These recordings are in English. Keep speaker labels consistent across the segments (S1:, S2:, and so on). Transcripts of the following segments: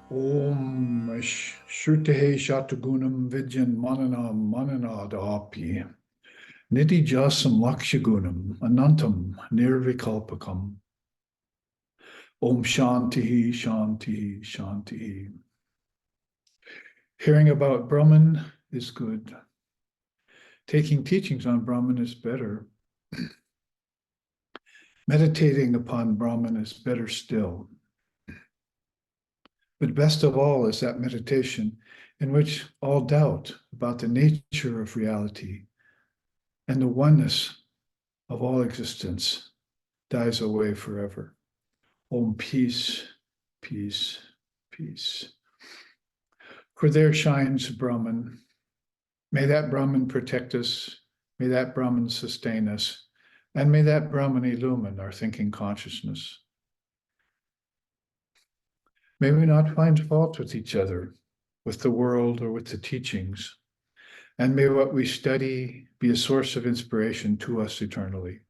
S1: Om Shrutehe Shatagunam Vidyan Mananam Mananadapi Nidhi Jasam Lakshagunam Anantam Nirvikalpakam Om Shantihi Shantihi Shantihi. Hearing about Brahman is good. Taking teachings on Brahman is better. Meditating upon Brahman is better still. But best of all is that meditation in which all doubt about the nature of reality and the oneness of all existence dies away forever. Om, peace, peace, peace. For there shines Brahman. May that Brahman protect us. May that Brahman sustain us. And may that Brahman illumine our thinking consciousness. May we not find fault with each other, with the world, or with the teachings. And may what we study be a source of inspiration to us eternally.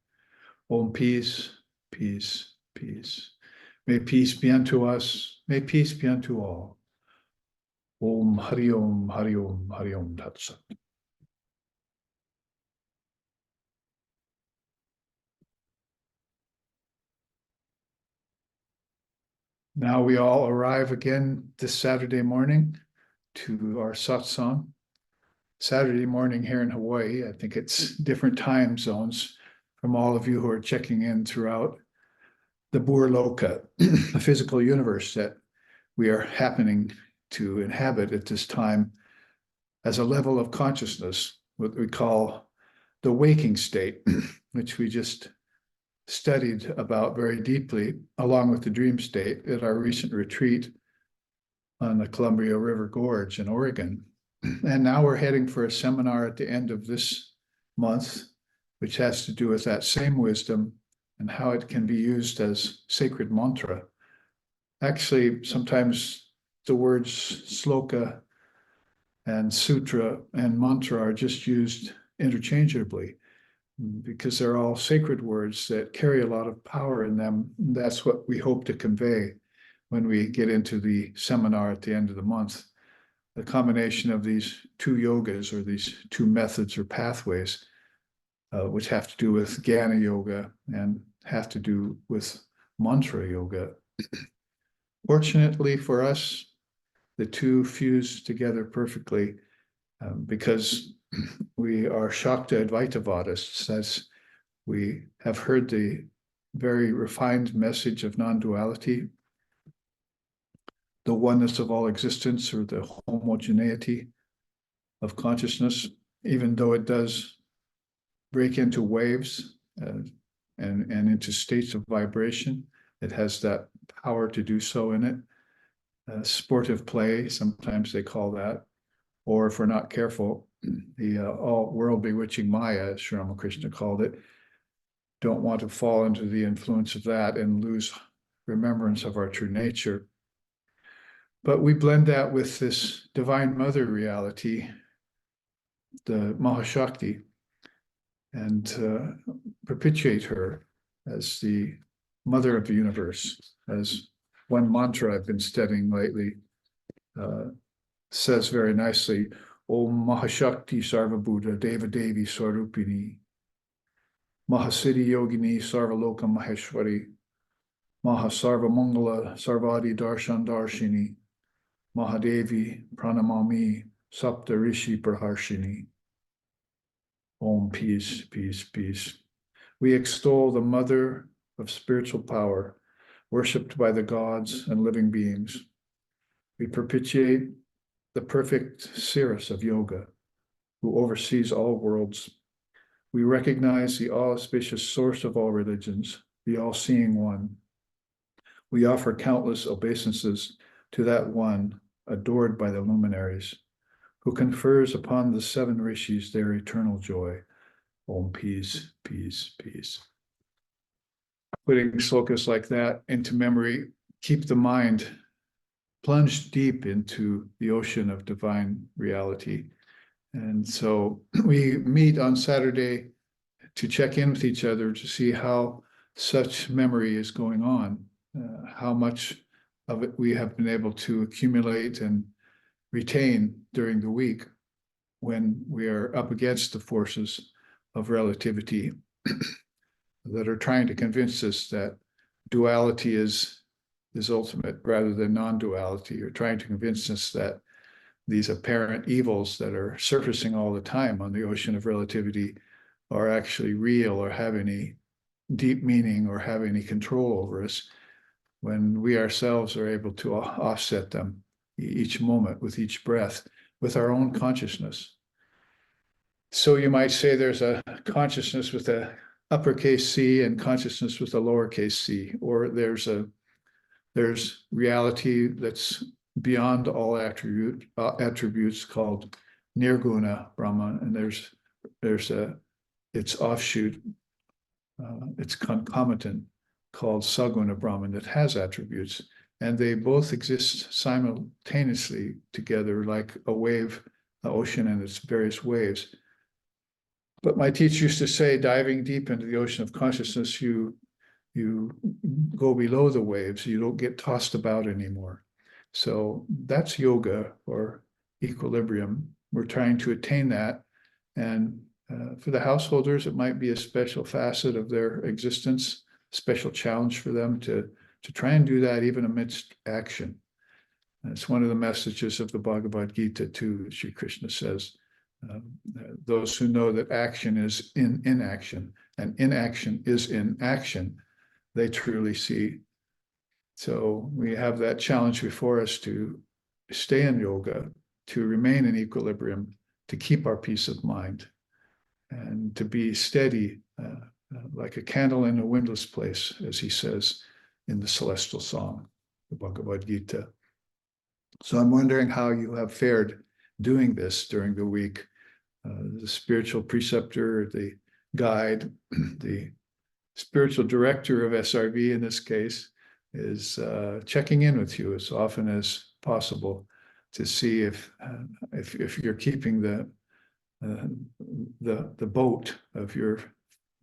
S1: Om, peace, peace, peace. May peace be unto us. May peace be unto all. Om, Hari Om, Hari Om, Hari Om Tat Sat. Now we all arrive again this Saturday morning to our satsang. Saturday morning here in Hawaii. I think it's different time zones from all of you who are checking in throughout the Burloka, the physical universe that we are happening to inhabit at this time as a level of consciousness, what we call the waking state, which we just studied about very deeply, along with the dream state at our recent retreat on the Columbia River Gorge in Oregon. And now we're heading for a seminar at the end of this month, which has to do with that same wisdom and how it can be used as sacred mantra. Actually, sometimes the words sloka and sutra and mantra are just used interchangeably because they're all sacred words that carry a lot of power in them. That's what we hope to convey when we get into the seminar at the end of the month. The combination of these two yogas, or these two methods or pathways, which have to do with Jnana Yoga and have to do with Mantra Yoga. Fortunately for us, the two fuse together perfectly because we are Shakta Advaitavadists, as we have heard the very refined message of non-duality, the oneness of all existence, or the homogeneity of consciousness, even though it does break into waves and into states of vibration. It has that power to do so in it. Sportive play, sometimes they call that. Or if we're not careful, the all-world bewitching Maya, as Sri Ramakrishna called it, don't want to fall into the influence of that and lose remembrance of our true nature. But we blend that with this Divine Mother reality, the Mahashakti, and perpetuate her as the mother of the universe, as one mantra I've been studying lately says very nicely, Om Mahashakti Sarvabhuta Deva Devi Swarupini, Mahasiddhi Yogini Sarvaloka Maheshwari, Mahasarva Mangala Sarvadi Darshan Darshini, Mahadevi Pranamami Sapta Rishi Praharshini. Om, peace, peace, peace. We extol the mother of spiritual power, worshipped by the gods and living beings. We propitiate the perfect seeress of yoga, who oversees all worlds. We recognize the all-auspicious source of all religions, the all-seeing one. We offer countless obeisances to that one, adored by the luminaries, who confers upon the seven rishis their eternal joy. Om, peace, peace, peace. Putting slokas like that into memory, keep the mind plunged deep into the ocean of divine reality. And so we meet on Saturday to check in with each other to see how such memory is going on, how much of it we have been able to accumulate and retain during the week when we are up against the forces of relativity that are trying to convince us that duality is ultimate rather than non-duality, or trying to convince us that these apparent evils that are surfacing all the time on the ocean of relativity are actually real or have any deep meaning or have any control over us, when we ourselves are able to offset them each moment with each breath with our own consciousness. So you might say there's a consciousness with a uppercase C and consciousness with a lowercase c, or there's reality that's beyond all attributes called nirguna Brahman, and there's its offshoot, its concomitant called saguna Brahman that has attributes, and they both exist simultaneously together like a wave, the ocean and its various waves. But my teacher used to say, diving deep into the ocean of consciousness, you go below the waves, you don't get tossed about anymore. So that's yoga, or equilibrium. We're trying to attain that. And for the householders, it might be a special facet of their existence, special challenge for them to try and do that even amidst action. And it's one of the messages of the Bhagavad Gita too, Sri Krishna says, those who know that action is in inaction and inaction is in action, they truly see. So we have that challenge before us to stay in yoga, to remain in equilibrium, to keep our peace of mind, and to be steady, like a candle in a windless place, as he says in the celestial song, the Bhagavad Gita. So I'm wondering how you have fared doing this during the week. The spiritual preceptor, the guide, the spiritual director of SRV in this case, is checking in with you as often as possible to see if you're keeping the boat of your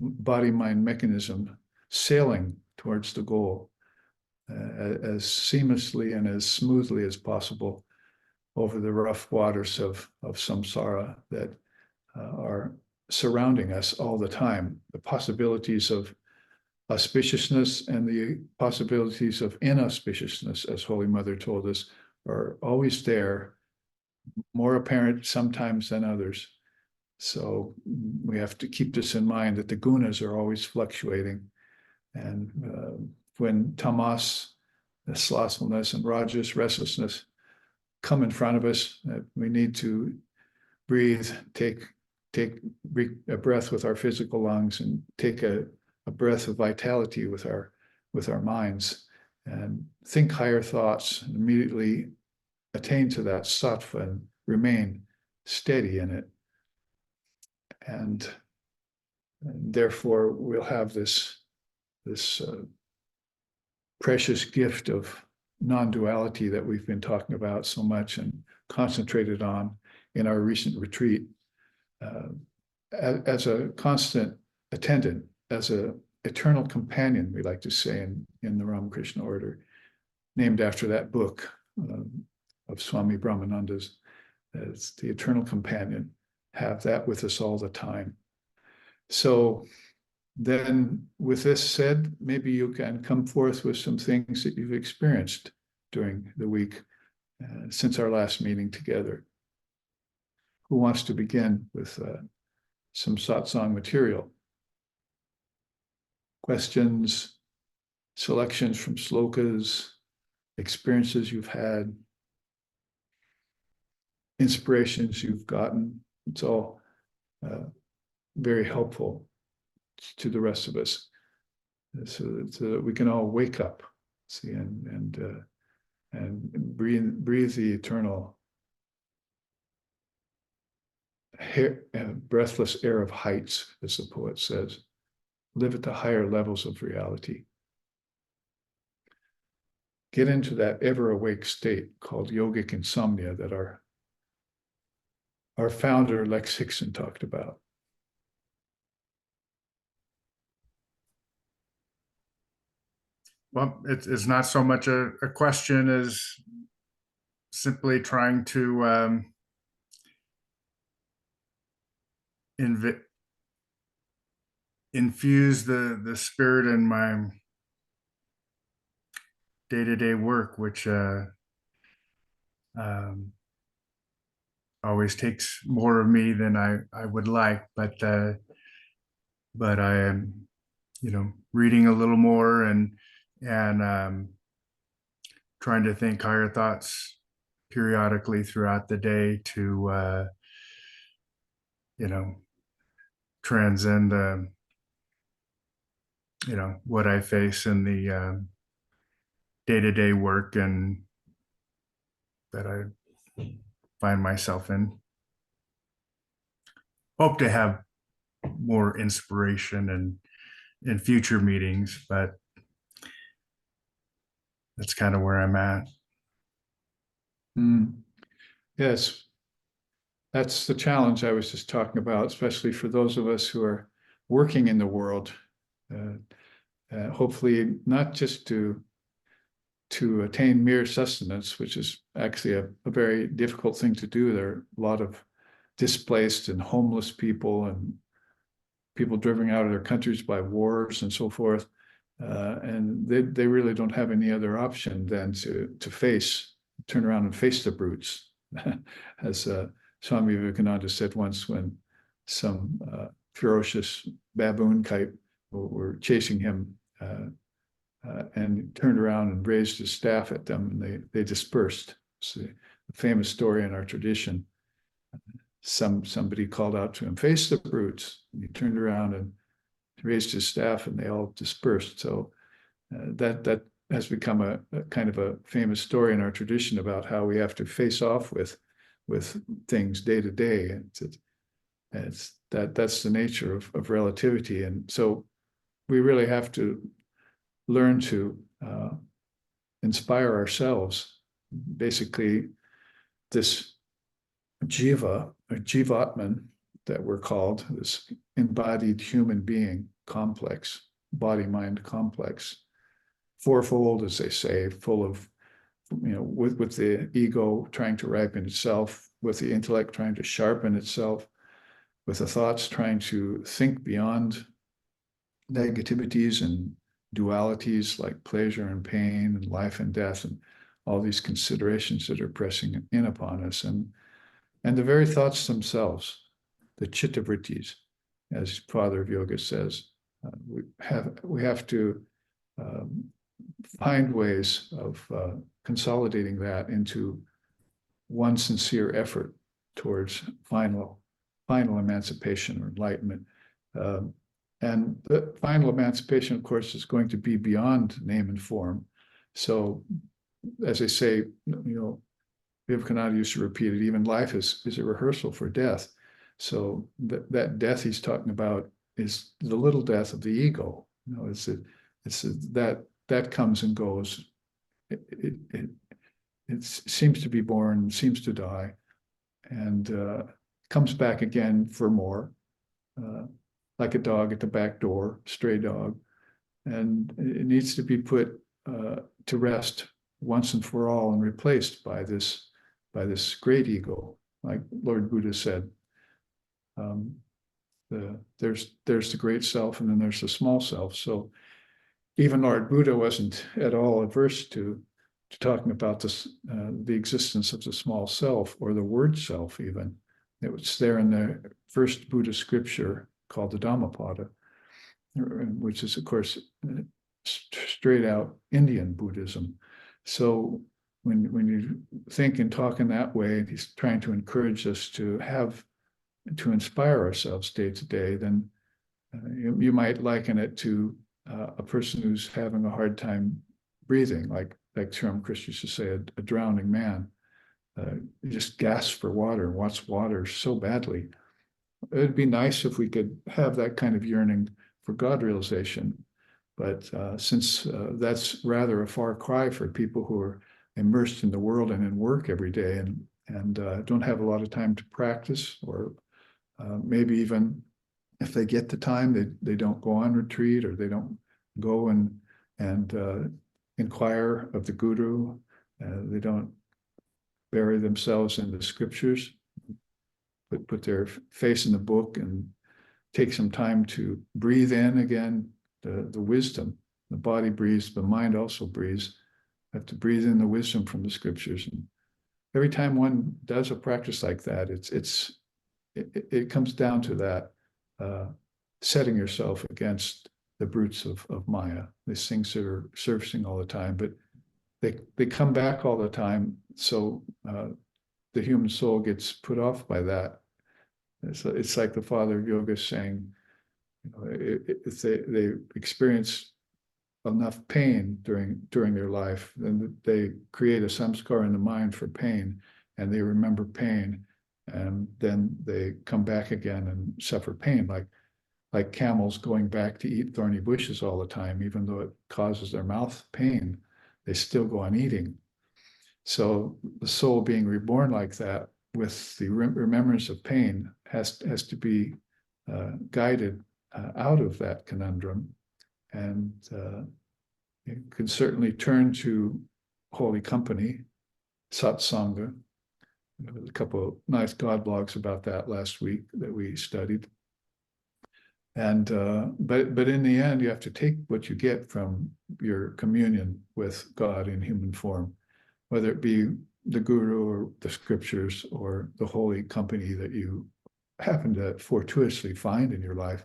S1: body-mind mechanism sailing towards the goal as seamlessly and as smoothly as possible over the rough waters of samsara that are surrounding us all the time. The possibilities of auspiciousness and the possibilities of inauspiciousness, as Holy Mother told us, are always there, more apparent sometimes than others. So we have to keep this in mind, that the gunas are always fluctuating. And when tamas, the slothfulness, and rajas, restlessness, come in front of us, we need to breathe, take a breath with our physical lungs, and take a breath of vitality with our minds, and think higher thoughts, and immediately attain to that sattva and remain steady in it. And therefore we'll have this precious gift of non-duality that we've been talking about so much and concentrated on in our recent retreat, as a constant attendant, as an eternal companion, we like to say in the Ramakrishna order, named after that book of Swami Brahmananda's. It's the eternal companion. Have that with us all the time. So then, with this said, maybe you can come forth with some things that you've experienced during the week since our last meeting together. Who wants to begin with some satsang material? Questions, selections from slokas, experiences you've had, inspirations you've gotten. It's all very helpful to the rest of us, so that we can all wake up, see, and breathe the eternal breathless air of heights, as the poet says. Live at the higher levels of reality. Get into that ever awake state called yogic insomnia that our founder Lex Hickson talked about.
S2: Well, it's not so much a question as simply trying to infuse the spirit in my day-to-day work, which um, always takes more of me than I would like. But I am, reading a little more and trying to think higher thoughts periodically throughout the day to you know transcend what I face in the day-to-day work and that I find myself in. Hope to have more inspiration and in future meetings, but that's kind of where I'm at.
S1: Yes, that's the challenge I was just talking about, especially for those of us who are working in the world. Hopefully, not just to attain mere sustenance, which is actually a very difficult thing to do. There are a lot of displaced and homeless people and people driven out of their countries by wars and so forth. And they really don't have any other option than to turn around and face the brutes. As Swami Vivekananda said once when some ferocious baboon type were chasing him and turned around and raised his staff at them, and they dispersed. It's a famous story in our tradition. Somebody called out to him, "Face the brutes." And he turned around and raised his staff, and they all dispersed. So that has become a kind of a famous story in our tradition about how we have to face off with things day to day. That's the nature of relativity, and so we really have to learn to inspire ourselves. Basically, this jiva or jivatman that we're called, this embodied human being complex, body-mind complex, fourfold, as they say, full of, with the ego trying to ripen itself, with the intellect trying to sharpen itself, with the thoughts trying to think beyond negativities and dualities like pleasure and pain and life and death and all these considerations that are pressing in upon us. And the very thoughts themselves, the chittavrittis, as Father of Yoga says, we have to find ways of consolidating that into one sincere effort towards final emancipation or enlightenment. And the final emancipation, of course, is going to be beyond name and form. So, as I say, Vivekananda used to repeat it, even life is a rehearsal for death. So that death he's talking about is the little death of the ego. That comes and goes. It seems to be born, seems to die, and comes back again for more, like a dog at the back door, stray dog. And it needs to be put to rest once and for all and replaced by this great ego, like Lord Buddha said. There's the great self, and then there's the small self. So even Lord Buddha wasn't at all averse to talking about this, the existence of the small self or the word self. Even it was there in the first Buddhist scripture called the Dhammapada, which is of course straight out Indian Buddhism. So when you think and talk in that way, he's trying to encourage us to inspire ourselves day to day, then you might liken it to a person who's having a hard time breathing, like Sri Ramakrishna used to say, a drowning man. He just gasps for water and wants water so badly. It'd be nice if we could have that kind of yearning for God realization. But since that's rather a far cry for people who are immersed in the world and in work every day and don't have a lot of time to practice, or maybe even if they get the time, they don't go on retreat, or they don't go and inquire of the guru. They don't bury themselves in the scriptures, but put their face in the book and take some time to breathe in again the wisdom. The body breathes, the mind also breathes. Have to breathe in the wisdom from the scriptures. And every time one does a practice like that, it comes down to that, setting yourself against the brutes of Maya, these things that are surfacing all the time, but they come back all the time. So the human soul gets put off by that. It's like the father of yoga saying, if they experience enough pain during their life, then they create a samskara in the mind for pain, and they remember pain, and then they come back again and suffer pain, like camels going back to eat thorny bushes all the time, even though it causes their mouth pain, they still go on eating. So the soul being reborn like that with the remembrance of pain has to be guided out of that conundrum. And you can certainly turn to holy company, Satsanga. There was a couple of nice God blogs about that last week that we studied. And but in the end, you have to take what you get from your communion with God in human form, whether it be the guru or the scriptures or the holy company that you happen to fortuitously find in your life,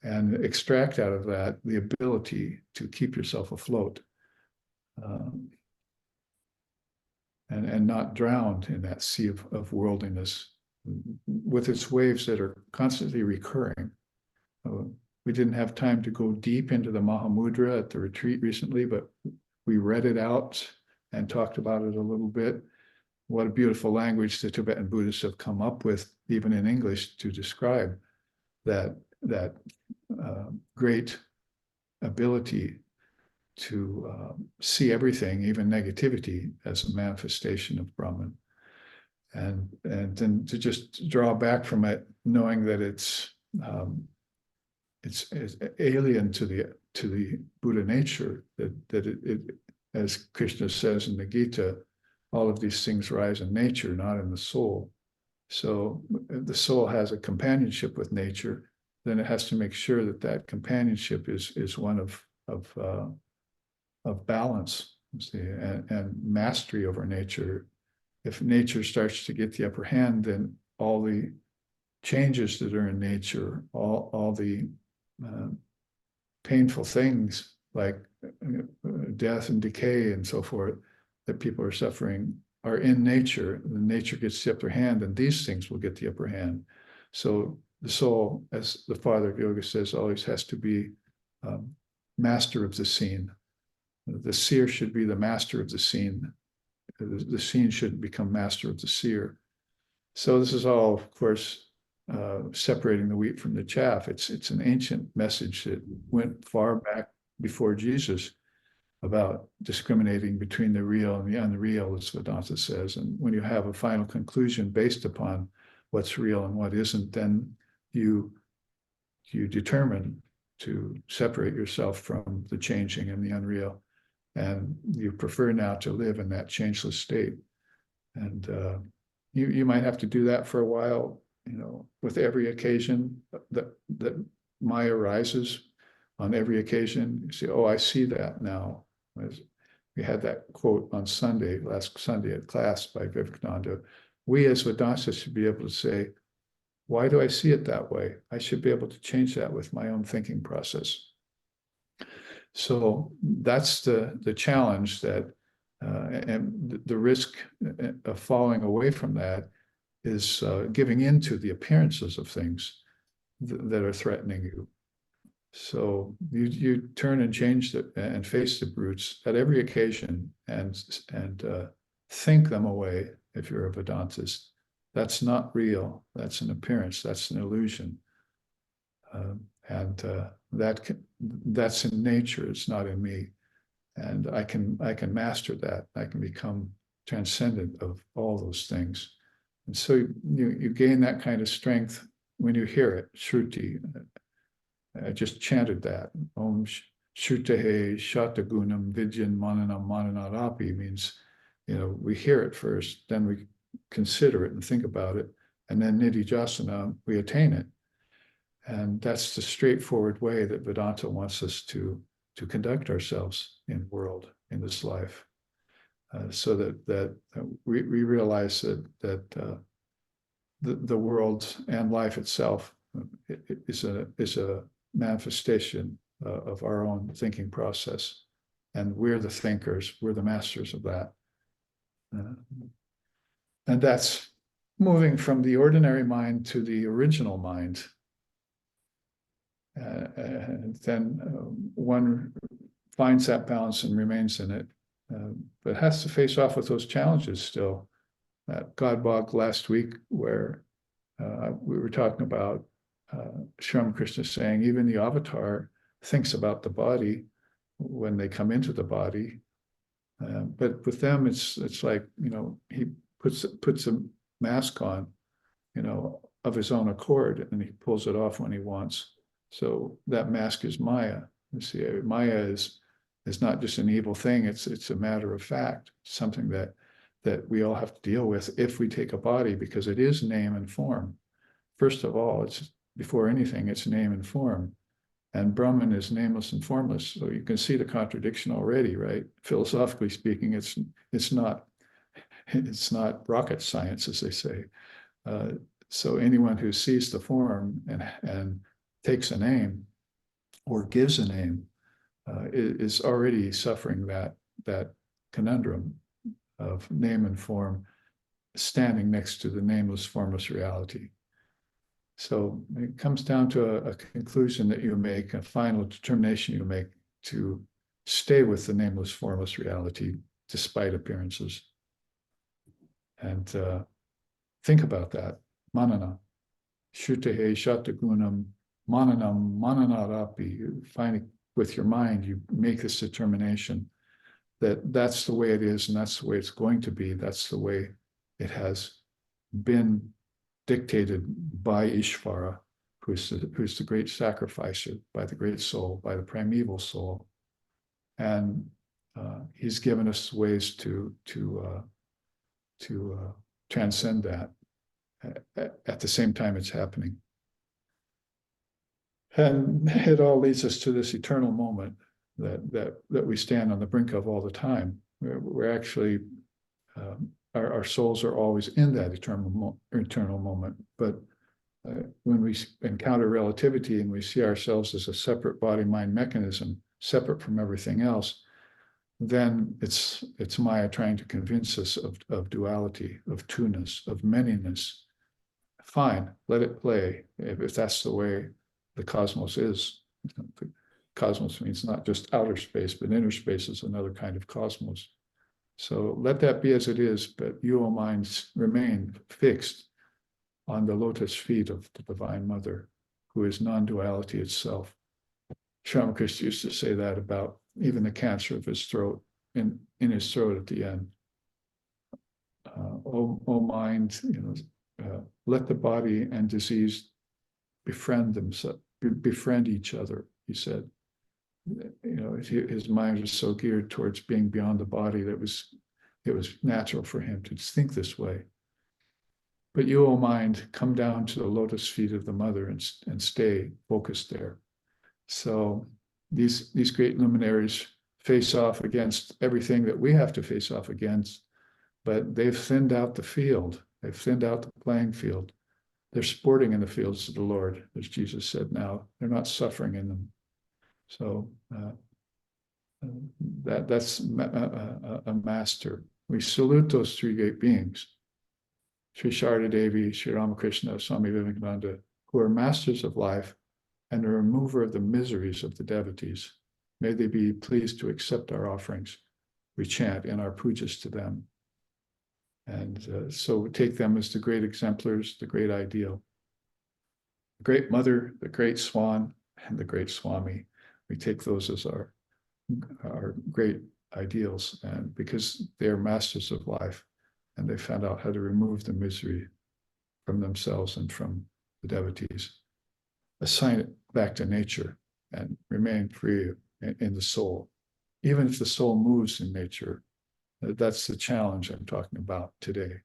S1: and extract out of that the ability to keep yourself afloat, and not drowned in that sea of worldliness with its waves that are constantly recurring. We didn't have time to go deep into the Mahamudra at the retreat recently, but we read it out and talked about it a little bit. What a beautiful language the Tibetan Buddhists have come up with, even in English, to describe that great ability to see everything, even negativity, as a manifestation of Brahman, and then to just draw back from it, knowing that it's alien to the Buddha nature, that it, as Krishna says in the Gita, all of these things rise in nature, not in the soul. So if the soul has a companionship with nature, then it has to make sure that that companionship is one of balance, and mastery over nature. If nature starts to get the upper hand, then all the changes that are in nature, all the painful things like death and decay and so forth that people are suffering are in nature. The nature gets the upper hand, and these things will get the upper hand. So the soul, as the father of yoga says, always has to be master of the scene. The seer should be the master of the scene. The scene shouldn't become master of the seer. So this is all, of course, separating the wheat from the chaff. It's an ancient message that went far back before Jesus about discriminating between the real and the unreal, as Vedanta says. And when you have a final conclusion based upon what's real and what isn't, then you determine to separate yourself from the changing and the unreal. And you prefer now to live in that changeless state. And you might have to do that for a while, with every occasion that Maya arises. On every occasion, you say, oh, I see that now. We had that quote on last Sunday at class by Vivekananda. We as Vedantas should be able to say, why do I see it that way? I should be able to change that with my own thinking process. So that's the challenge, that and the risk of falling away from that is giving into the appearances of things that are threatening you. So you turn and change and face the brutes at every occasion, and think them away. If you're a Vedantist, that's not real. That's an appearance. That's an illusion, and that's in nature. It's not in me, and I can master that. I can become transcendent of all those things, and so you gain that kind of strength when you hear it. Shruti. I just chanted that. Om Shrutehe shatagunam vidyan mananam mananadapi means, we hear it first, then we consider it and think about it, and then nidijasana, we attain it. And that's the straightforward way that Vedanta wants us to conduct ourselves in the world, in this life, so that we realize that the world and life itself is a manifestation of our own thinking process, and we're the thinkers, we're the masters of that, and that's moving from the ordinary mind to the original mind. And then one finds that balance and remains in it, but has to face off with those challenges still. God Bog last week, where we were talking about Sri Ramakrishna saying even the avatar thinks about the body when they come into the body, but with them it's like, he puts a mask on, of his own accord, and he pulls it off when he wants. So that mask is Maya. You see, Maya is not just an evil thing. It's a matter of fact, something that we all have to deal with if we take a body, because it is name and form. First of all, it's before anything, it's name and form. And Brahman is nameless and formless. So you can see the contradiction already, right? Philosophically speaking, it's not rocket science, as they say. So anyone who sees the form and takes a name or gives a name is already suffering that conundrum of name and form standing next to the nameless, formless reality. So it comes down to a conclusion that you make, a final determination you make to stay with the nameless, formless reality despite appearances. And think about that. Manana. Shrutehe shatagunam mananam mananarapi. You find it with your mind, you make this determination that that's the way it is, and that's the way it's going to be. That's the way it has been dictated by Ishvara, who's the great sacrificer, by the great soul, by the primeval soul. And he's given us ways to transcend that at the same time it's happening. And it all leads us to this eternal moment that we stand on the brink of all the time. We're actually, our souls are always in that eternal moment. But when we encounter relativity and we see ourselves as a separate body-mind mechanism, separate from everything else, then it's Maya trying to convince us of duality, of two-ness, of manyness. Fine, let it play, if that's the way the cosmos is. The cosmos means not just outer space, but inner space is another kind of cosmos. So let that be as it is, but you, O mind, remain fixed on the lotus feet of the Divine Mother, who is non-duality itself. Sri Ramakrishna used to say that about even the cancer of his throat, in his throat at the end. O mind, let the body and disease befriend each other, he said. His mind was so geared towards being beyond the body that it was natural for him to think this way. But you, O mind, come down to the lotus feet of the mother and stay focused there. So these great luminaries face off against everything that we have to face off against, but they've thinned out the field. They've thinned out the playing field. They're sporting in the fields of the Lord, as Jesus said now. They're not suffering in them. So that's a master. We salute those three great beings, Sri Sharda Devi, Sri Ramakrishna, Swami Vivekananda, who are masters of life and the remover of the miseries of the devotees. May they be pleased to accept our offerings. We chant in our pujas to them. And so we take them as the great exemplars, the great ideal. The great mother, the great swan, and the great Swami. We take those as our great ideals, and because they're masters of life, and they found out how to remove the misery from themselves and from the devotees. Assign it back to nature and remain free in the soul, even if the soul moves in nature. That's the challenge I'm talking about today.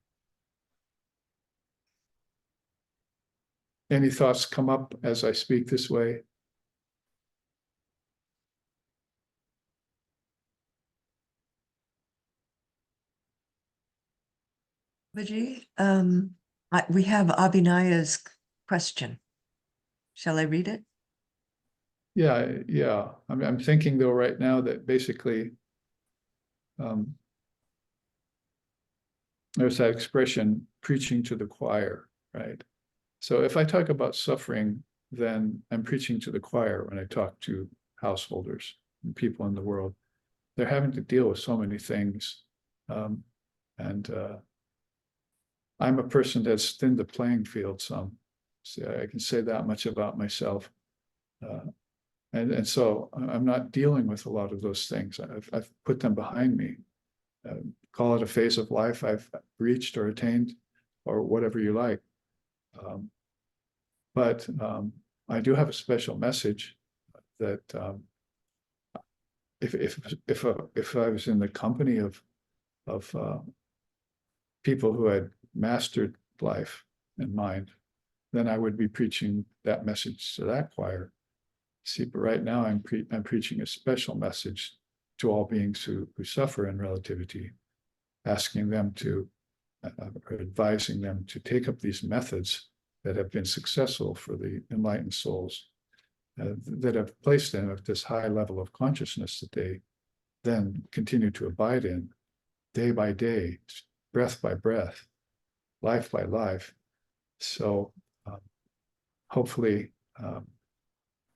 S1: Any thoughts come up as I speak this way?
S3: Babaji, we have Abhinaya's question. Shall I read it?
S1: Yeah. I'm thinking though right now that basically there's that expression, preaching to the choir, right? So if I talk about suffering, then I'm preaching to the choir when I talk to householders and people in the world. They're having to deal with so many things. And I'm a person that's thinned the playing field some. So I can say that much about myself. And so I'm not dealing with a lot of those things. I've put them behind me. Call it a phase of life I've reached or attained, or whatever you like. But I do have a special message that if I was in the company of people who had mastered life and mind, then I would be preaching that message to that choir. See, but right now I'm preaching a special message to all beings who suffer in relativity, asking them to, or advising them to take up these methods that have been successful for the enlightened souls, that have placed them at this high level of consciousness that they then continue to abide in day by day, breath by breath, life by life. So hopefully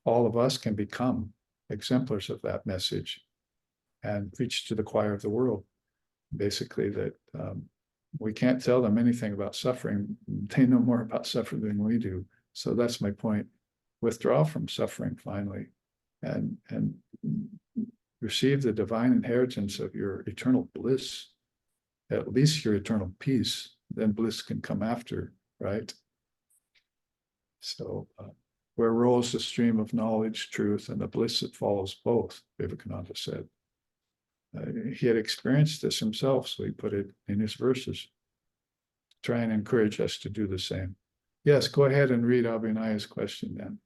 S1: all of us can become exemplars of that message and preach to the choir of the world. Basically, that we can't tell them anything about suffering. They know more about suffering than we do. So that's my point. Withdraw from suffering finally, and receive the divine inheritance of your eternal bliss, at least your eternal peace. Then bliss can come after, right? So where rolls the stream of knowledge, truth, and the bliss that follows both, Vivekananda said. He had experienced this himself, so he put it in his verses. Try and encourage us to do the same. Yes, go ahead and read Abhinaya's question then.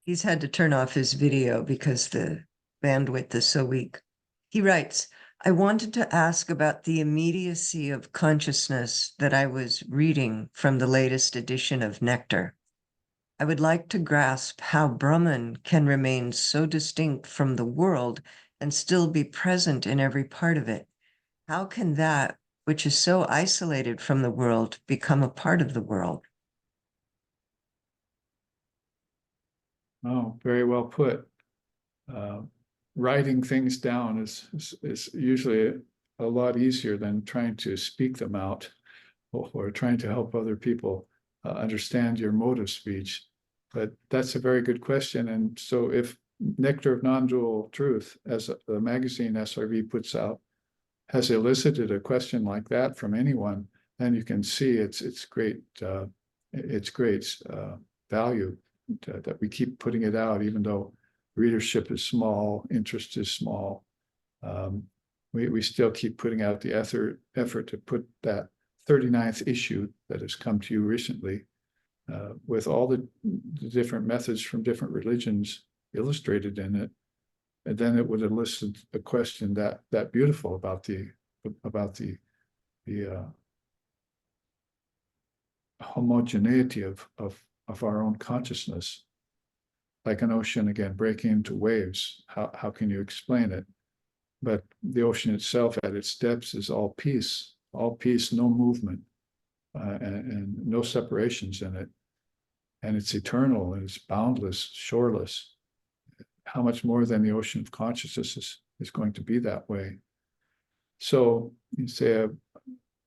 S3: He's had to turn off his video because the bandwidth is so weak. He writes, I wanted to ask about the immediacy of consciousness that I was reading from the latest edition of Nectar. I would like to grasp how Brahman can remain so distinct from the world and still be present in every part of it. How can that which is so isolated from the world become a part of the world?
S1: Oh, very well put. Writing things down is usually a lot easier than trying to speak them out, or trying to help other people understand your mode of speech. But that's a very good question. And so if Nectar of Non-Dual Truth, as the magazine SRV puts out, has elicited a question like that from anyone, then you can see it's great value that we keep putting it out, even though readership is small, interest is small. We still keep putting out the effort to put that 39th issue that has come to you recently, with all the different methods from different religions illustrated in it. And then it would elicit a question that beautiful about the homogeneity of our own consciousness, like an ocean again breaking into waves. How can you explain it? But the ocean itself at its depths is all peace, no movement, and no separations in it. And it's eternal and it's boundless, shoreless. How much more than the ocean of consciousness is going to be that way? So you say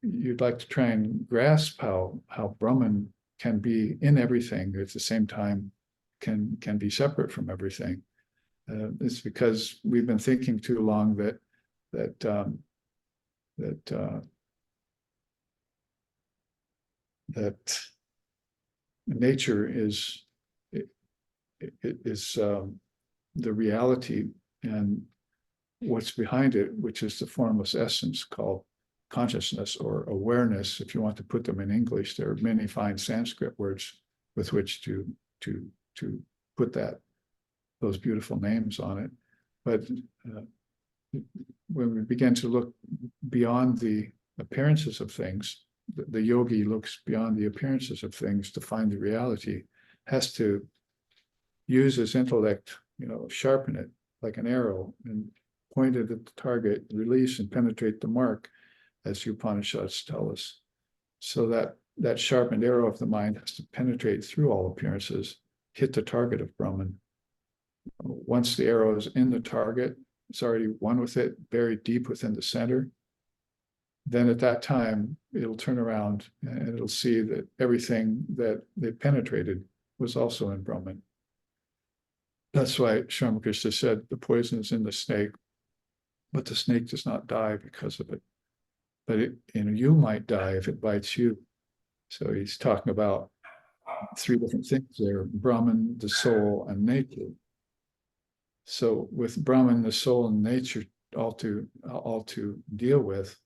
S1: you'd like to try and grasp how Brahman can be in everything at the same time can be separate from everything. It's because we've been thinking too long that that nature is the reality, and what's behind it, which is the formless essence called consciousness or awareness. If you want to put them in English, there are many fine Sanskrit words with which to put those beautiful names on it. But when we begin to look beyond the appearances of things, the yogi looks beyond the appearances of things to find the reality, has to use his intellect, sharpen it like an arrow and point it at the target, release and penetrate the mark, as the Upanishads tell us. So that sharpened arrow of the mind has to penetrate through all appearances, hit the target of Brahman. Once the arrow is in the target, it's already one with it, buried deep within the center. Then at that time, it'll turn around and it'll see that everything that they penetrated was also in Brahman. That's why Sri Ramakrishna said the poison is in the snake, but the snake does not die because of it. But you might die if it bites you. So he's talking about three different things there: Brahman, the soul, and nature. So with Brahman, the soul, and nature all to deal with,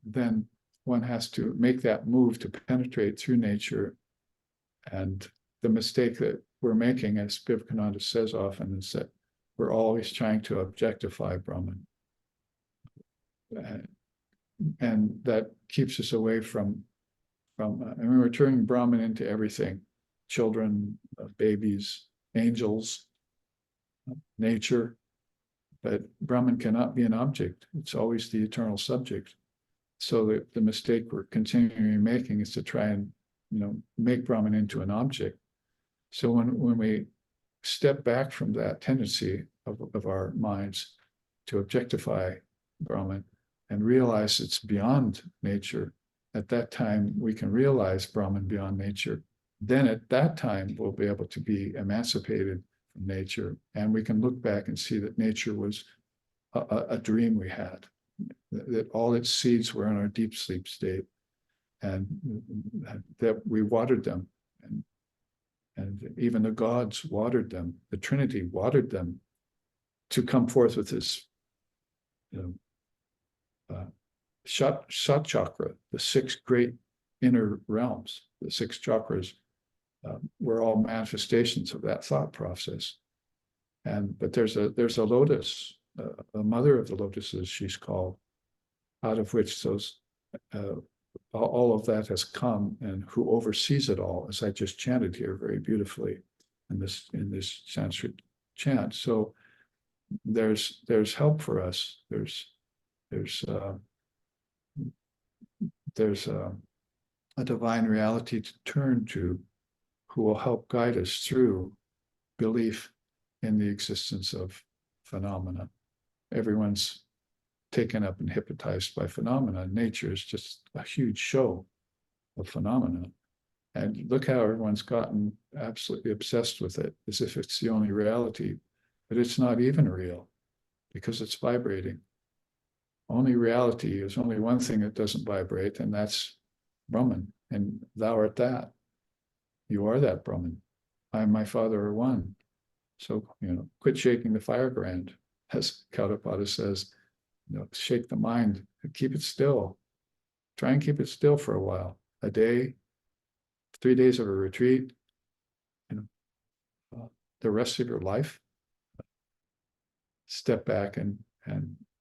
S1: then one has to make that move to penetrate through nature. And the mistake that we're making, as Vivekananda says often, is that we're always trying to objectify Brahman. And that keeps us away from we're turning Brahman into everything: children, babies, angels, nature. But Brahman cannot be an object. It's always the eternal subject. So the mistake we're continually making is to try and make Brahman into an object. So when we step back from that tendency of our minds to objectify Brahman and realize it's beyond nature, at that time we can realize Brahman beyond nature. Then at that time we'll be able to be emancipated from nature, and we can look back and see that nature was a dream we had, that all its seeds were in our deep sleep state, and that we watered them, and even the gods watered them, the Trinity watered them to come forth with this Sat chakra, the six great inner realms. The six chakras were all manifestations of that thought process. But there's a lotus, a mother of the lotuses, she's called, out of which all of that has come, and who oversees it all, as I just chanted here very beautifully in this Sanskrit chant. So there's help for us. There's a divine reality to turn to, who will help guide us through belief in the existence of phenomena. Everyone's taken up and hypnotized by phenomena. Nature is just a huge show of phenomena. And look how everyone's gotten absolutely obsessed with it, as if it's the only reality. But it's not even real, because it's vibrating. Only reality is only one thing that doesn't vibrate, and that's Brahman. And thou art that. You are that Brahman. I and my Father are one. So, quit shaking the firebrand, as Gaudapada says. Shake the mind, keep it still. Try and keep it still for a while. A day, 3 days of a retreat, the rest of your life. Step back and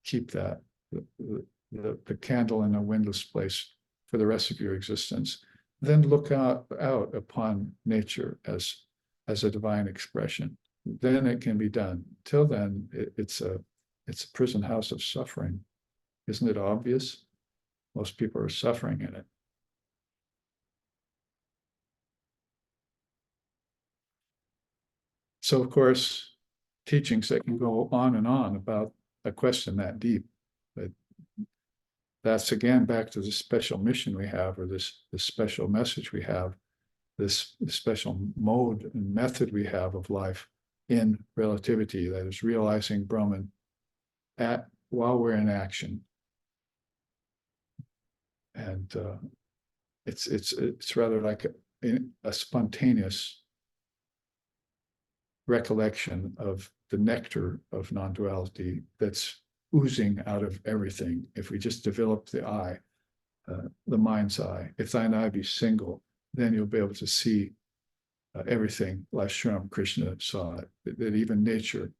S1: keep that, the candle in a windless place for the rest of your existence. Then look out upon nature as a divine expression. Then it can be done. Till then, it's a prison house of suffering. Isn't it obvious? Most people are suffering in it. So, of course, teachings that can go on and on about a question that deep, but that's again back to the special mission we have, or this special message we have, this special mode and method we have of life in relativity, that is realizing Brahman while we're in action. And It's rather like a spontaneous recollection of the nectar of non-duality that's oozing out of everything. If we just develop the eye, the mind's eye, if thine eye be single, then you'll be able to see everything like Sri Krishna saw it, that even nature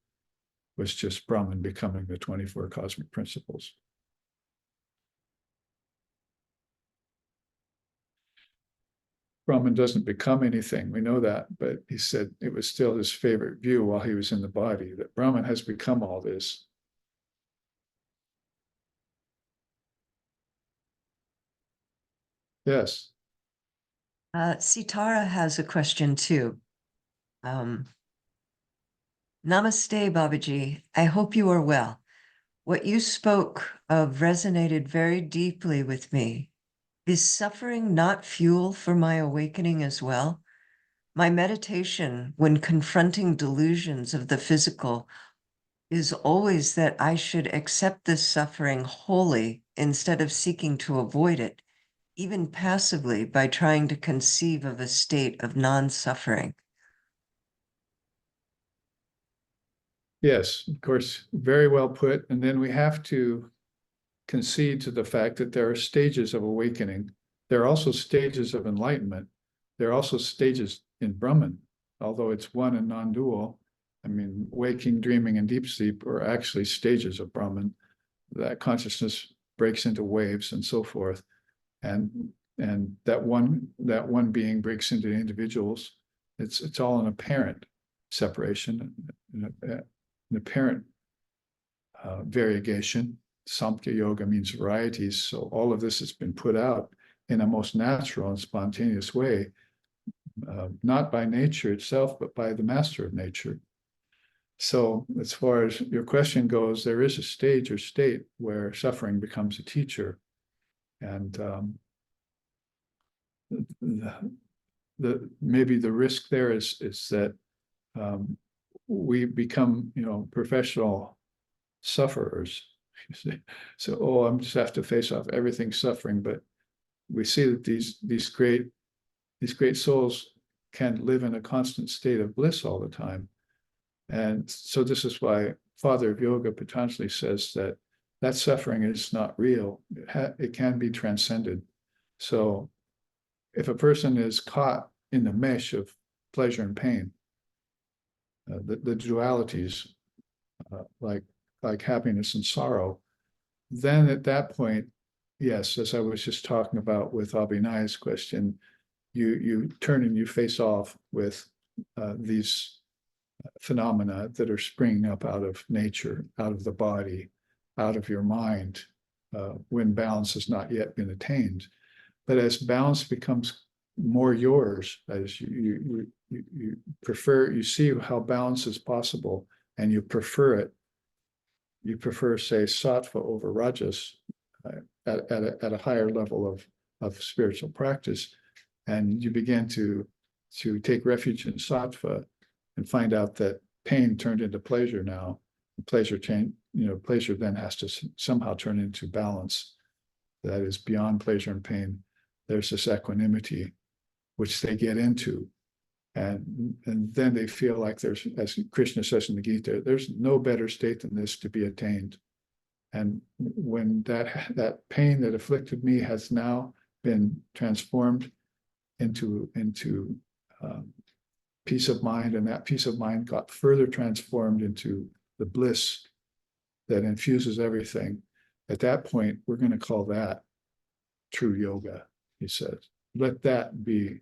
S1: was just Brahman becoming the 24 cosmic principles. Brahman doesn't become anything, we know that, but he said it was still his favorite view while he was in the body, that Brahman has become all this. Yes.
S3: Sitara has a question too. Namaste, Babaji. I hope you are well. What you spoke of resonated very deeply with me. Is suffering not fuel for my awakening as well? My meditation when confronting delusions of the physical is always that I should accept this suffering wholly instead of seeking to avoid it, even passively by trying to conceive of a state of non-suffering.
S1: Yes, of course, very well put. And then we have to concede to the fact that there are stages of awakening. There are also stages of enlightenment. There are also stages in Brahman, although it's one and non-dual. I mean, waking, dreaming, and deep sleep are actually stages of Brahman. That consciousness breaks into waves and so forth. And that one being breaks into individuals. It's all an apparent separation, an apparent variegation. Samkhya yoga means varieties. So all of this has been put out in a most natural and spontaneous way, not by nature itself, but by the master of nature. So as far as your question goes, there is a stage or state where suffering becomes a teacher. And maybe the risk there is that we become, professional sufferers. So, I'm just have to face off everything suffering. But we see that these great souls can live in a constant state of bliss all the time. And so this is why Father of Yoga Patanjali says that suffering is not real. It can be transcended. So if a person is caught in the mesh of pleasure and pain, the dualities, like happiness and sorrow, then at that point, yes, as I was just talking about with Abhinay's question, you turn and you face off with these phenomena that are springing up out of nature, out of the body, out of your mind, when balance has not yet been attained. But as balance becomes more yours, as you prefer, you see how balance is possible, and you prefer it. You prefer, say, sattva over rajas at a higher level of spiritual practice, and you begin to take refuge in sattva and find out that pain turned into pleasure now. Pleasure then has to somehow turn into balance. That is beyond pleasure and pain. There's this equanimity, which they get into. And then they feel like there's, as Krishna says in the Gita, there's no better state than this to be attained. And when that pain that afflicted me has now been transformed into peace of mind, and that peace of mind got further transformed into the bliss that infuses everything. At that point, we're going to call that true yoga, he says. Let that be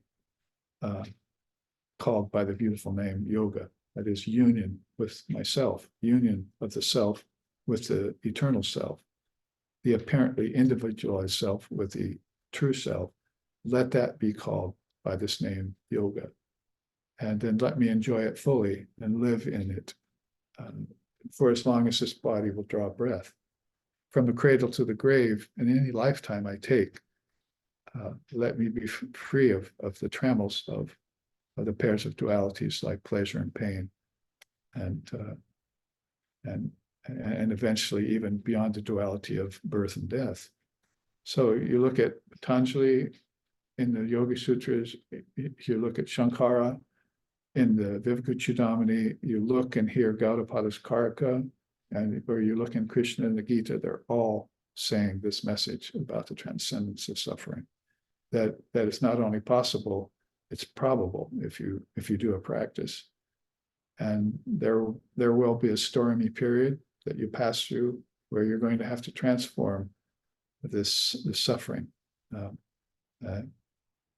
S1: called by the beautiful name yoga. That is union with myself, union of the self with the eternal self, the apparently individualized self with the true self. Let that be called by this name yoga. And then let me enjoy it fully and live in it for as long as this body will draw breath. From the cradle to the grave, in any lifetime I take, let me be free of the trammels of the pairs of dualities like pleasure and pain, and eventually even beyond the duality of birth and death. So you look at Patanjali, in the Yogi Sutras, if you look at Shankara, in the Vivekachudamani, you look and hear Gaudapada's Karika, and or you look in Krishna and the Gita, they're all saying this message about the transcendence of suffering. That it's not only possible, it's probable if you do a practice. And there will be a stormy period that you pass through where you're going to have to transform this suffering.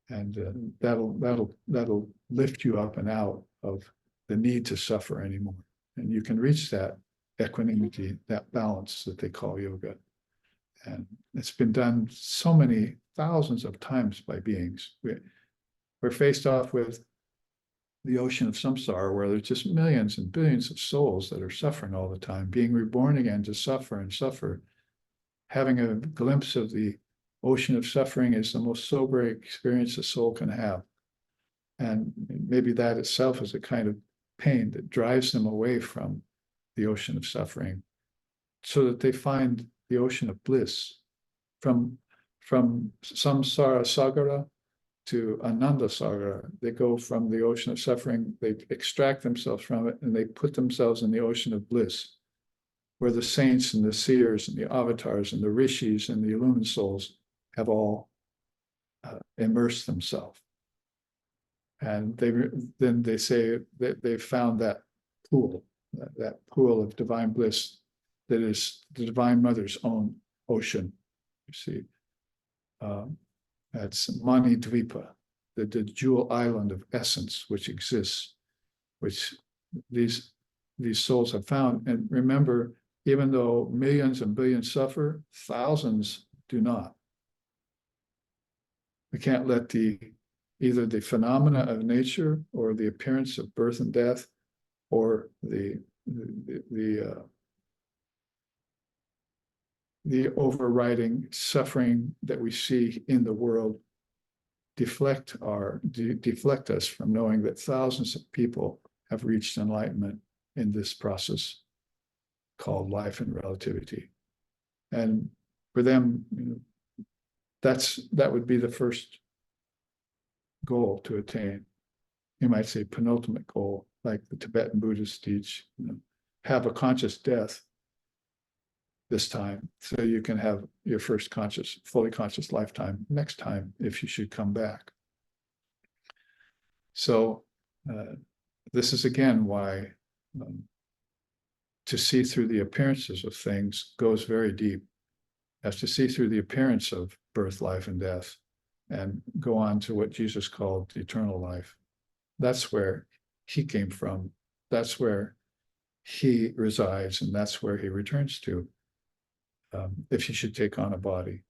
S1: That'll lift you up and out of the need to suffer anymore. And you can reach that equanimity, that balance that they call yoga. And it's been done so many thousands of times by beings. We're faced off with the ocean of samsara, where there's just millions and billions of souls that are suffering all the time, being reborn again to suffer and suffer. Having a glimpse of the ocean of suffering is the most sobering experience a soul can have. And maybe that itself is a kind of pain that drives them away from the ocean of suffering, so that they find the ocean of bliss. From samsara sagara to ananda sagara, they go from the ocean of suffering, they extract themselves from it, and they put themselves in the ocean of bliss, where the saints and the seers and the avatars and the rishis and the illumined souls have all immersed themselves. And then they say that they've found that pool, that pool of divine bliss that is the Divine Mother's own ocean. You see, that's Mani Dvipa, the jewel island of essence which exists, which these souls have found. And remember, even though millions and billions suffer, thousands do not. We can't let either the phenomena of nature or the appearance of birth and death or the overriding suffering that we see in the world deflect us from knowing that thousands of people have reached enlightenment in this process called life and relativity. And for them, that would be the first goal to attain. You might say penultimate goal, like the Tibetan Buddhists teach, have a conscious death this time, so you can have your first fully conscious lifetime next time, if you should come back. So this is again why to see through the appearances of things goes very deep, as to see through the appearance of birth, life, and death, and go on to what Jesus called eternal life. That's where he came from. That's where he resides, and that's where he returns to, if he should take on a body.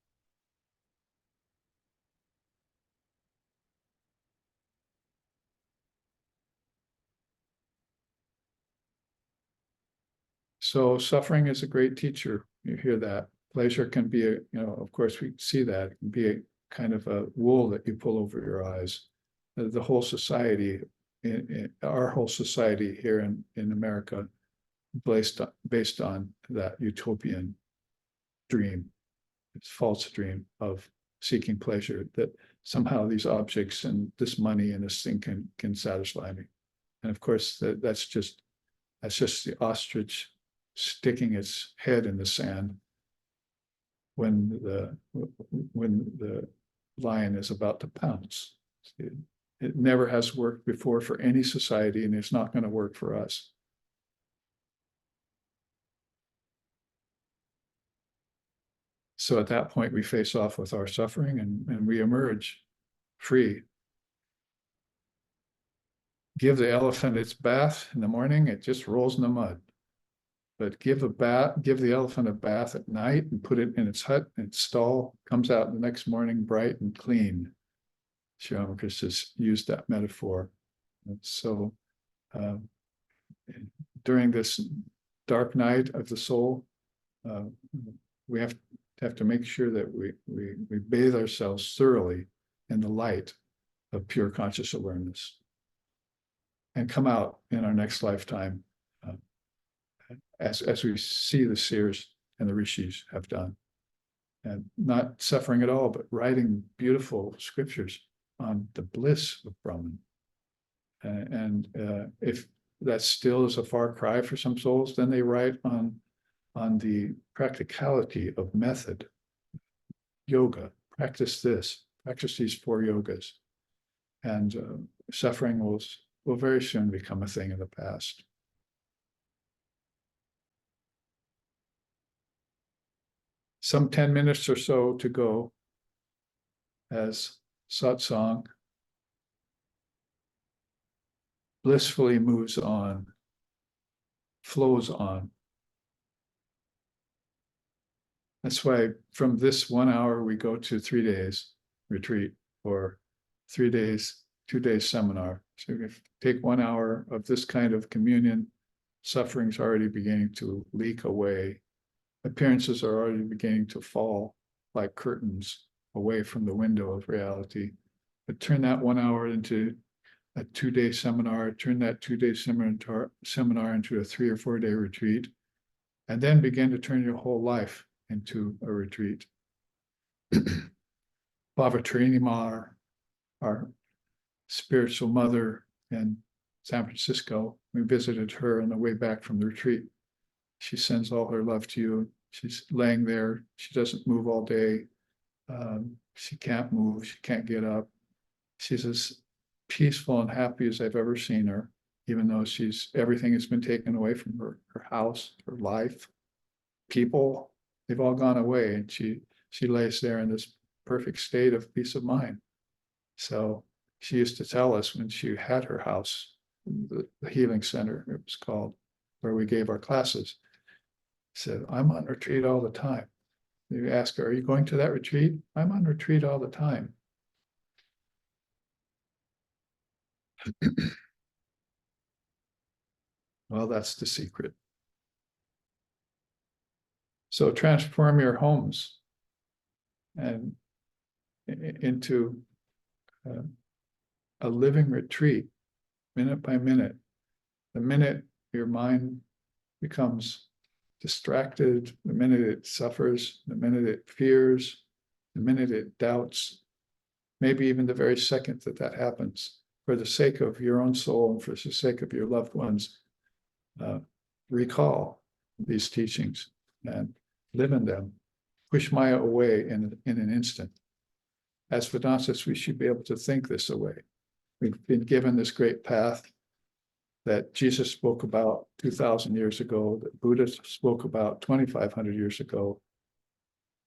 S1: So suffering is a great teacher. You hear that. Pleasure can be of course we see that, it can be a kind of a wool that you pull over your eyes. The whole society, our whole society here in America, based on that utopian dream, it's false dream of seeking pleasure, that somehow these objects and this money and this thing can satisfy me. And of course, that's just the ostrich sticking its head in the sand when the lion is about to pounce. It never has worked before for any society, and it's not going to work for us. So at that point, we face off with our suffering, and we emerge free. Give the elephant its bath in the morning, it just rolls in the mud. But give the elephant a bath at night and put it in its hut, in its stall, comes out the next morning bright and clean. Sri Ramakrishna's used that metaphor. And so during this dark night of the soul, we have to make sure that we bathe ourselves thoroughly in the light of pure conscious awareness, and come out in our next lifetime as we see the seers and the rishis have done. and not suffering at all, but writing beautiful scriptures on the bliss of Brahman. And if that still is a far cry for some souls, then they write on the practicality of method, yoga, practice this, practice these 4 yogas, and suffering will very soon become a thing of the past. Some 10 minutes or so to go as satsang blissfully moves on, flows on. That's why from this 1 hour, we go to 3 days retreat, or 3 days, 2 days seminar. So if you take 1 hour of this kind of communion, suffering's already beginning to leak away. Appearances are already beginning to fall like curtains away from the window of reality. But turn that 1 hour into a 2-day seminar, turn that 2-day seminar into a 3 or 4 day retreat, and then begin to turn your whole life into a retreat. Babaji, our spiritual mother in San Francisco, we visited her on the way back from the retreat. She sends all her love to you. She's laying there. She doesn't move all day. She can't move. She can't get up. She's as peaceful and happy as I've ever seen her, even though everything has been taken away from her house, her life, people, they've all gone away. And she lays there in this perfect state of peace of mind. So she used to tell us when she had her house, the healing center, it was called, where we gave our classes, said, I'm on retreat all the time. You ask her, are you going to that retreat? I'm on retreat all the time. Well, that's the secret. So transform your homes and into a living retreat, minute by minute. The minute your mind becomes distracted, the minute it suffers, the minute it fears, the minute it doubts, maybe even the very second that happens, for the sake of your own soul and for the sake of your loved ones, recall these teachings and live in them. Push Maya away in an instant. As Vedantists, we should be able to think this away. We've been given this great path that Jesus spoke about 2,000 years ago, that Buddha spoke about 2,500 years ago,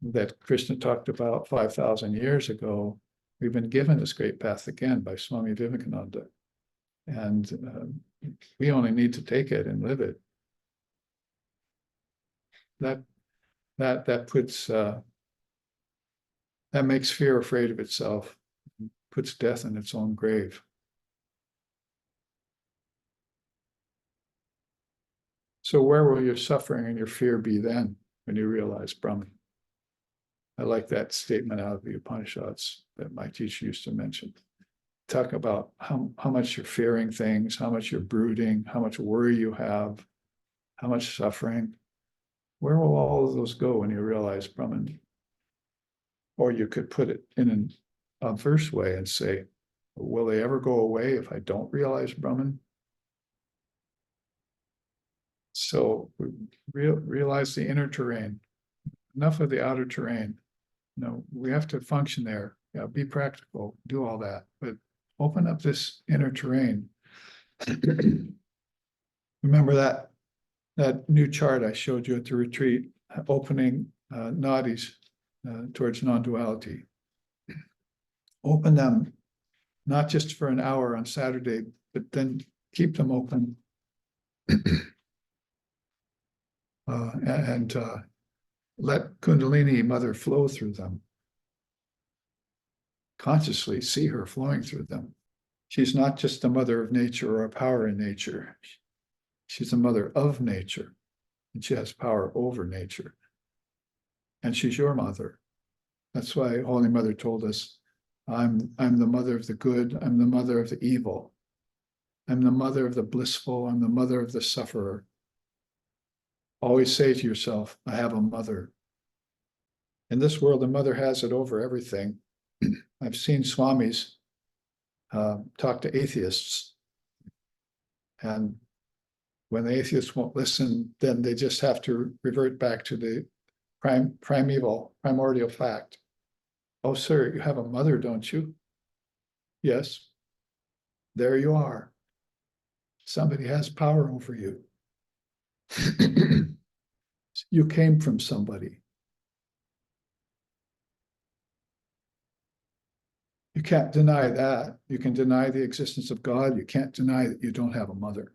S1: that Krishna talked about 5,000 years ago. We've been given this great path again by Swami Vivekananda. And we only need to take it and live it. That puts that makes fear afraid of itself, puts death in its own grave. So where will your suffering and your fear be then when you realize Brahman? I like that statement out of the Upanishads that my teacher used to mention. Talk about how much you're fearing things, how much you're brooding, how much worry you have, how much suffering. Where will all of those go when you realize Brahman? Or you could put it in an obverse way and say, will they ever go away if I don't realize Brahman? So realize the inner terrain, enough of the outer terrain. We have to function there. Yeah, be practical, do all that, but open up this inner terrain. Remember that new chart I showed you at the retreat, opening nadis towards non-duality. Open them, not just for an hour on Saturday, but then keep them open. And let Kundalini Mother flow through them. Consciously see her flowing through them. She's not just the mother of nature or a power in nature. She's the mother of nature, and she has power over nature. And she's your mother. That's why Holy Mother told us, I'm the mother of the good, I'm the mother of the evil. I'm the mother of the blissful, I'm the mother of the sufferer. Always say to yourself, I have a mother. In this world, the mother has it over everything. I've seen swamis talk to atheists. And when the atheists won't listen, then they just have to revert back to the primordial fact. Oh, sir, you have a mother, don't you? Yes. There you are. Somebody has power over you. You came from somebody. You can't deny that. You can deny the existence of God. You can't deny that you don't have a mother.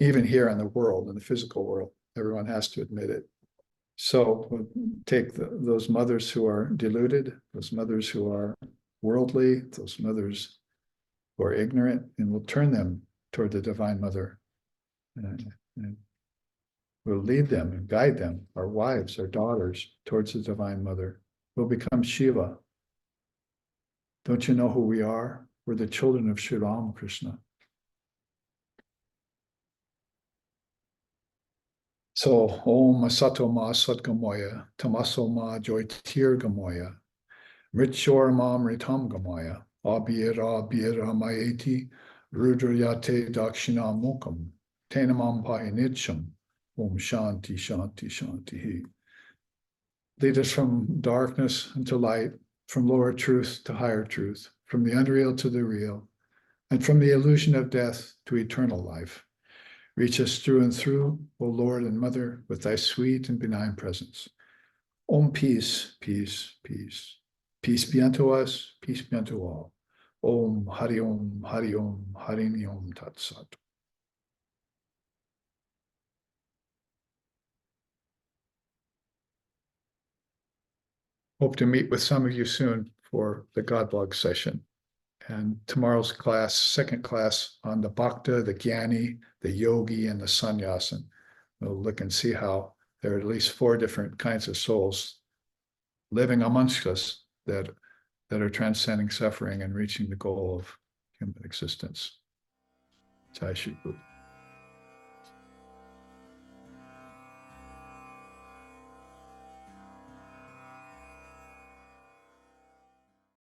S1: Even here in the world, in the physical world, everyone has to admit it. So we'll take those mothers who are deluded, those mothers who are worldly, those mothers who are ignorant, and we'll turn them toward the Divine Mother. And we'll lead them and guide them, our wives, our daughters, towards the Divine Mother. We'll become Shiva. Don't you know who we are? We're the children of Sri Ramakrishna. So, Om Asatoma Satgamoya, Tamasoma Joytirgamoya, Mritshorma Mritam Gamaya, Abhira Bhira Mayeti, Rudrayate Dakshina Mukam, Tenamam Payanitcham, Om Shanti Shanti Shanti. Lead us from darkness into light, from lower truth to higher truth, from the unreal to the real, and from the illusion of death to eternal life. Reach us through and through, O Lord and Mother, with thy sweet and benign presence. Om peace, peace, peace. Peace be unto us, peace be unto all. Om Hari Om, Hari Om, Hari Om Tat Sat. Hope to meet with some of you soon for the Godblog session. And tomorrow's class, second class on the Bhakta, the Jnani, the Yogi, and the Sannyasin. We'll look and see how there are at least 4 different kinds of souls living amongst us that are transcending suffering and reaching the goal of human existence. Jai Shri Guru.